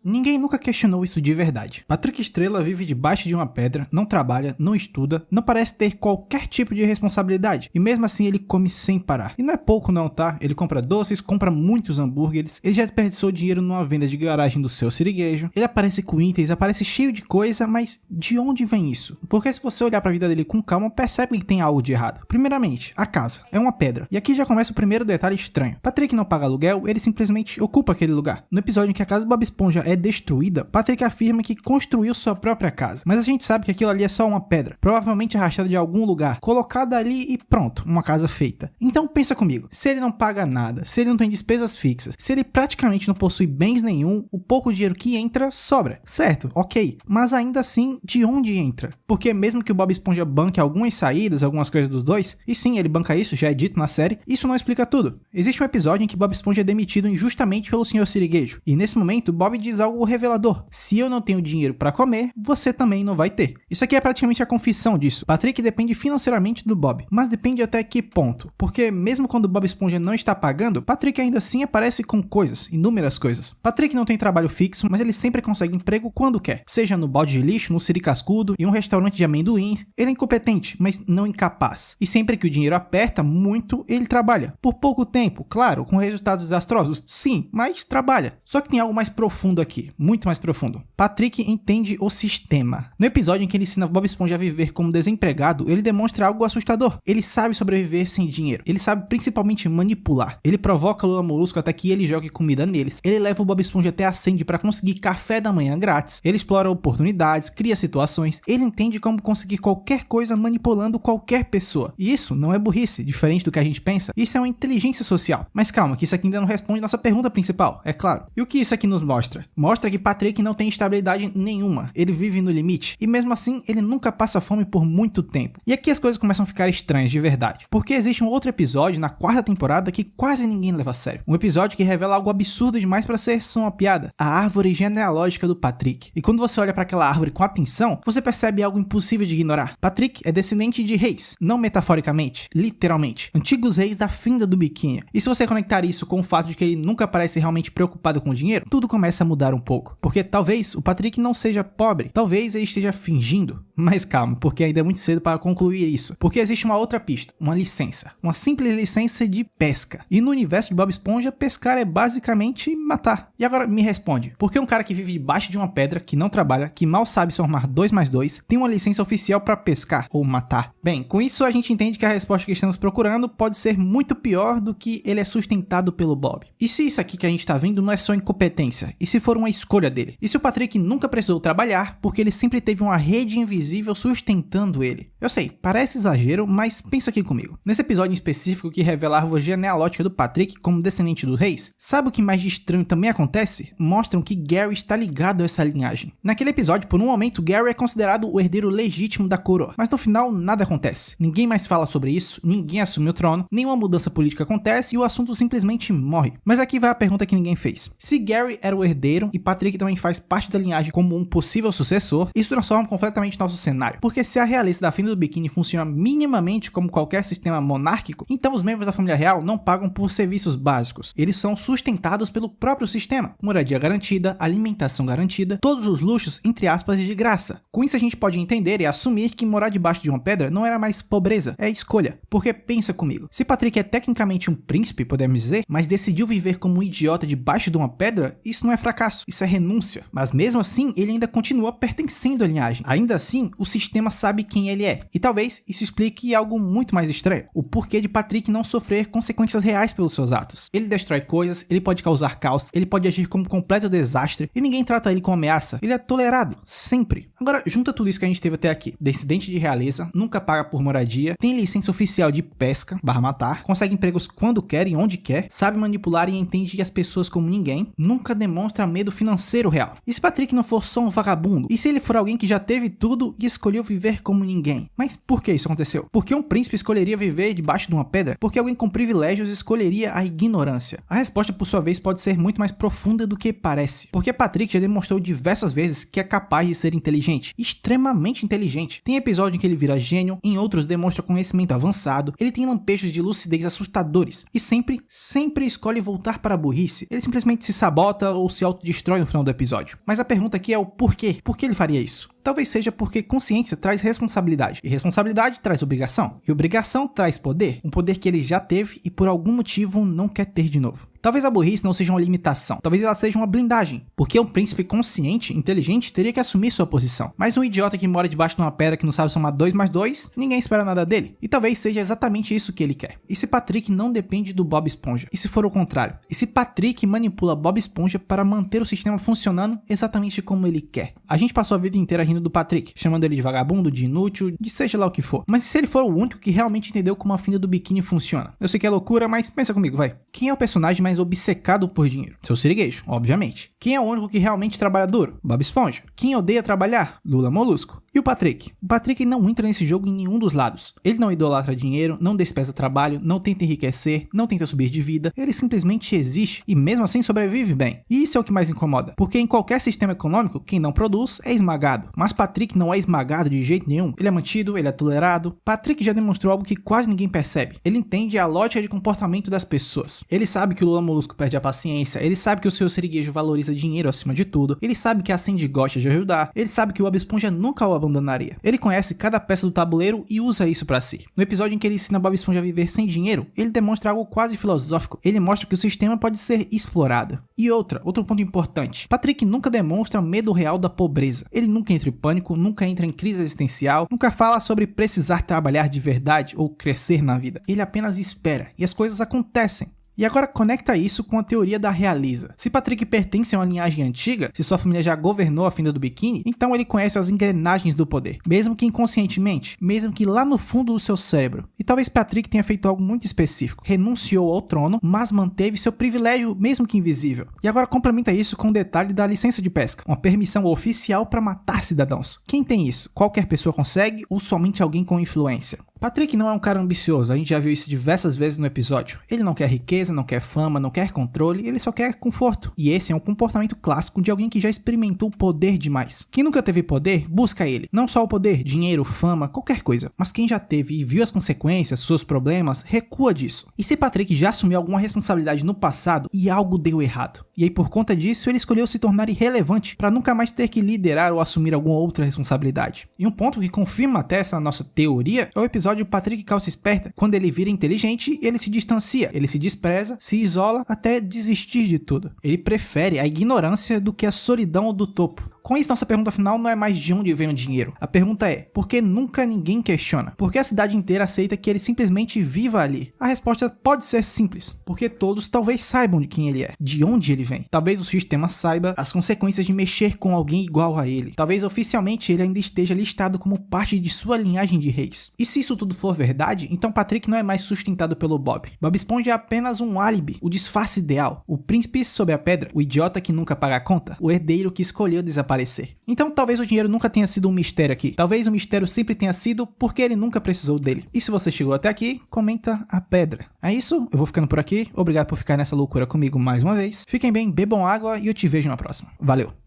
Ninguém nunca questionou isso de verdade. Patrick Estrela vive debaixo de uma pedra, não trabalha, não estuda, não parece ter qualquer tipo de responsabilidade. E mesmo assim ele come sem parar. E não é pouco não, tá? Ele compra doces, compra muitos hambúrgueres, ele já desperdiçou dinheiro numa venda de garagem do seu siriguejo, ele aparece com itens, aparece cheio de coisa, mas de onde vem isso? Porque se você olhar pra vida dele com calma, percebe que tem algo de errado. Primeiramente, a casa é uma pedra. E aqui já começa o primeiro detalhe estranho. Patrick não paga aluguel, ele simplesmente ocupa aquele lugar. No episódio em que a casa do Bob Esponja é destruída, Patrick afirma que construiu sua própria casa. Mas a gente sabe que aquilo ali é só uma pedra, provavelmente arrastada de algum lugar, colocada ali e pronto, uma casa feita. Então pensa comigo, se ele não paga nada, se ele não tem despesas fixas, se ele praticamente não possui bens nenhum, o pouco dinheiro que entra sobra. Certo, ok, mas ainda assim, de onde entra? Porque mesmo que o Bob Esponja banque algumas saídas, algumas coisas dos dois, e sim, ele banca isso, já é dito na série, isso não explica tudo. Existe um episódio em que Bob Esponja é demitido injustamente pelo Sr. Siriguejo, e nesse momento Bob diz algo revelador: se eu não tenho dinheiro para comer, você também não vai ter. Isso aqui é praticamente a confissão disso. Patrick depende financeiramente do Bob, mas depende até que ponto? Porque mesmo quando Bob Esponja não está pagando, Patrick ainda assim aparece com coisas, inúmeras coisas. Patrick não tem trabalho fixo, mas ele sempre consegue emprego quando quer, seja no balde de lixo, no siri cascudo, em um restaurante de amendoins. Ele é incompetente, mas não incapaz. E sempre que o dinheiro aperta muito, ele trabalha. Por pouco tempo, claro, com resultados desastrosos, sim, mas trabalha. Só que tem algo mais profundo aqui, muito mais profundo. Patrick entende o sistema. No episódio em que ele ensina Bob Esponja a viver como desempregado, ele demonstra algo assustador. Ele sabe sobreviver sem dinheiro. Ele sabe principalmente manipular. Ele provoca o Lula Molusco até que ele jogue comida neles. Ele leva o Bob Esponja até a Sandy para conseguir café da manhã grátis. Ele explora oportunidades, cria situações. Ele entende como conseguir qualquer coisa manipulando qualquer pessoa. E isso não é burrice, diferente do que a gente pensa. Isso é uma inteligência social. Mas calma, que isso aqui ainda não responde nossa pergunta principal, é claro. E o que isso aqui nos mostra? Mostra que Patrick não tem estabilidade nenhuma. Ele vive no limite. E mesmo assim, ele nunca passa fome por muito tempo. E aqui as coisas começam a ficar estranhas de verdade. Porque existe um outro episódio na quarta temporada que quase ninguém leva a sério. Um episódio que revela algo absurdo demais para ser só uma piada. A árvore genealógica do Patrick. E quando você olha para aquela árvore com atenção, você percebe algo impossível de ignorar. Patrick é descendente de reis. Não metaforicamente, literalmente. Antigos reis da finda do biquinho. E se você conectar isso com o fato de que ele nunca parece realmente preocupado com dinheiro, tudo começa a mudar um pouco. Porque talvez o Patrick não seja pobre. Talvez ele esteja fingindo. Mas calma, porque ainda é muito cedo para concluir isso. Porque existe uma outra pista, uma licença. Uma simples licença de pesca. E no universo de Bob Esponja, pescar é basicamente matar. E agora me responde, por que um cara que vive debaixo de uma pedra, que não trabalha, que mal sabe somar 2 mais 2, tem uma licença oficial para pescar ou matar? Bem, com isso a gente entende que a resposta que estamos procurando pode ser muito pior do que ele é sustentado pelo Bob. E se isso aqui que a gente tá vendo não é só incompetência? E se for uma escolha dele? E se o Patrick nunca precisou trabalhar porque ele sempre teve uma rede invisível sustentando ele? Eu sei, parece exagero, mas pensa aqui comigo. Nesse episódio em específico que revela a árvore genealógica do Patrick como descendente dos reis, sabe o que mais de estranho também acontece? Mostram que Gary está ligado a essa linhagem. Naquele episódio, por um momento, Gary é considerado o herdeiro legítimo da coroa, mas no final nada acontece. Ninguém mais fala sobre isso, ninguém assume o trono, nenhuma mudança política acontece e o assunto simplesmente morre. Mas aqui vai a pergunta que ninguém fez. Se Gary era o herdeiro e Patrick também faz parte da linhagem como um possível sucessor, isso transforma completamente nosso cenário. Porque se a realeza da Fenda do Biquíni funciona minimamente como qualquer sistema monárquico, então os membros da família real não pagam por serviços básicos. Eles são sustentados pelo próprio sistema. Moradia garantida, alimentação garantida, todos os luxos, entre aspas, de graça. Com isso a gente pode entender e assumir que morar debaixo de uma pedra não era mais pobreza, é escolha. Porque pensa comigo, se Patrick é tecnicamente um príncipe, podemos dizer, mas decidiu viver como um idiota debaixo de uma pedra, isso não é fracasso, isso é renúncia. Mas mesmo assim, ele ainda continua pertencendo à linhagem. Ainda assim, o sistema sabe quem ele é. E talvez isso explique algo muito mais estranho. O porquê de Patrick não sofrer consequências reais pelos seus atos. Ele destrói coisas, ele pode causar caos, ele pode agir como completo desastre e ninguém trata ele como ameaça. Ele é tolerado, sempre. Agora, junta tudo isso que a gente teve até aqui. Descendente de realeza, nunca paga por moradia, tem licença oficial de pesca, matar, consegue empregos quando quer e onde quer, sabe manipular e entende as pessoas como ninguém, nunca demonstra medo financeiro real. E se Patrick não for só um vagabundo? E se ele for alguém que já teve tudo e escolheu viver como ninguém. Mas por que isso aconteceu? Por que um príncipe escolheria viver debaixo de uma pedra? Por que alguém com privilégios escolheria a ignorância? A resposta, por sua vez, pode ser muito mais profunda do que parece. Porque Patrick já demonstrou diversas vezes que é capaz de ser inteligente, extremamente inteligente. Tem episódio em que ele vira gênio, em outros demonstra conhecimento avançado, ele tem lampejos de lucidez assustadores e sempre escolhe voltar para a burrice. Ele simplesmente se sabota ou se autodestrói no final do episódio. Mas a pergunta aqui é o porquê? Por que ele faria isso? Talvez seja porque consciência traz responsabilidade, e responsabilidade traz obrigação, e obrigação traz poder, um poder que ele já teve e por algum motivo não quer ter de novo. Talvez a burrice não seja uma limitação, talvez ela seja uma blindagem, porque um príncipe consciente, inteligente, teria que assumir sua posição. Mas um idiota que mora debaixo de uma pedra que não sabe somar 2 mais 2, ninguém espera nada dele, e talvez seja exatamente isso que ele quer. E se Patrick não depende do Bob Esponja? E se for o contrário? E se Patrick manipula Bob Esponja para manter o sistema funcionando exatamente como ele quer? A gente passou a vida inteira rindo do Patrick, chamando ele de vagabundo, de inútil, de seja lá o que for. Mas e se ele for o único que realmente entendeu como a fenda do biquíni funciona? Eu sei que é loucura, mas pensa comigo, vai. Quem é o personagem mais obcecado por dinheiro? Seu Sirigueijo, obviamente. Quem é o único que realmente trabalha duro? Bob Esponja. Quem odeia trabalhar? Lula Molusco. E o Patrick? O Patrick não entra nesse jogo em nenhum dos lados. Ele não idolatra dinheiro, não despreza trabalho, não tenta enriquecer, não tenta subir de vida. Ele simplesmente existe e mesmo assim sobrevive bem. E isso é o que mais incomoda, porque em qualquer sistema econômico, quem não produz é esmagado. Mas Patrick não é esmagado de jeito nenhum. Ele é mantido, ele é tolerado. Patrick já demonstrou algo que quase ninguém percebe. Ele entende a lógica de comportamento das pessoas. Ele sabe que o Lula Molusco perde a paciência, ele sabe que o seu Sirigueijo valoriza dinheiro acima de tudo, ele sabe que a Sandy gosta de ajudar, ele sabe que o Bob Esponja nunca o abandonaria. Ele conhece cada peça do tabuleiro e usa isso pra si. No episódio em que ele ensina Bob Esponja a viver sem dinheiro, ele demonstra algo quase filosófico. Ele mostra que o sistema pode ser explorado. E outro ponto importante. Patrick nunca demonstra medo real da pobreza. Ele nunca entra em pânico, nunca entra em crise existencial, nunca fala sobre precisar trabalhar de verdade ou crescer na vida. Ele apenas espera e as coisas acontecem. E agora conecta isso com a teoria da realeza. Se Patrick pertence a uma linhagem antiga, se sua família já governou a fenda do biquíni, então ele conhece as engrenagens do poder, mesmo que inconscientemente, mesmo que lá no fundo do seu cérebro. E talvez Patrick tenha feito algo muito específico. Renunciou ao trono, mas manteve seu privilégio, mesmo que invisível. E agora complementa isso com o detalhe da licença de pesca, uma permissão oficial para matar cidadãos. Quem tem isso? Qualquer pessoa consegue ou somente alguém com influência? Patrick não é um cara ambicioso, a gente já viu isso diversas vezes no episódio. Ele não quer riqueza, não quer fama, não quer controle, ele só quer conforto. E esse é um comportamento clássico de alguém que já experimentou poder demais. Quem nunca teve poder, busca ele. Não só o poder, dinheiro, fama, qualquer coisa. Mas quem já teve e viu as consequências, seus problemas, recua disso. E se Patrick já assumiu alguma responsabilidade no passado e algo deu errado? E aí por conta disso ele escolheu se tornar irrelevante para nunca mais ter que liderar ou assumir alguma outra responsabilidade. E um ponto que confirma até essa nossa teoria é o episódio Patrick Calça Esperta. Quando ele vira inteligente, ele se distancia, ele se despreza, se isola até desistir de tudo. Ele prefere a ignorância do que a solidão do topo. Com isso, nossa pergunta final não é mais de onde vem o dinheiro. A pergunta é, por que nunca ninguém questiona? Por que a cidade inteira aceita que ele simplesmente viva ali? A resposta pode ser simples, porque todos talvez saibam de quem ele é, de onde ele vem. Talvez o sistema saiba as consequências de mexer com alguém igual a ele. Talvez oficialmente ele ainda esteja listado como parte de sua linhagem de reis. E se isso tudo for verdade, então Patrick não é mais sustentado pelo Bob. Bob Esponja é apenas um álibi, o disfarce ideal, o príncipe sob a pedra, o idiota que nunca paga a conta, o herdeiro que escolheu desaparecer. Então talvez o dinheiro nunca tenha sido um mistério aqui. Talvez o mistério sempre tenha sido porque ele nunca precisou dele. E se você chegou até aqui, comenta a pedra. É isso, eu vou ficando por aqui. Obrigado por ficar nessa loucura comigo mais uma vez. Fiquem bem, bebam água e eu te vejo na próxima. Valeu!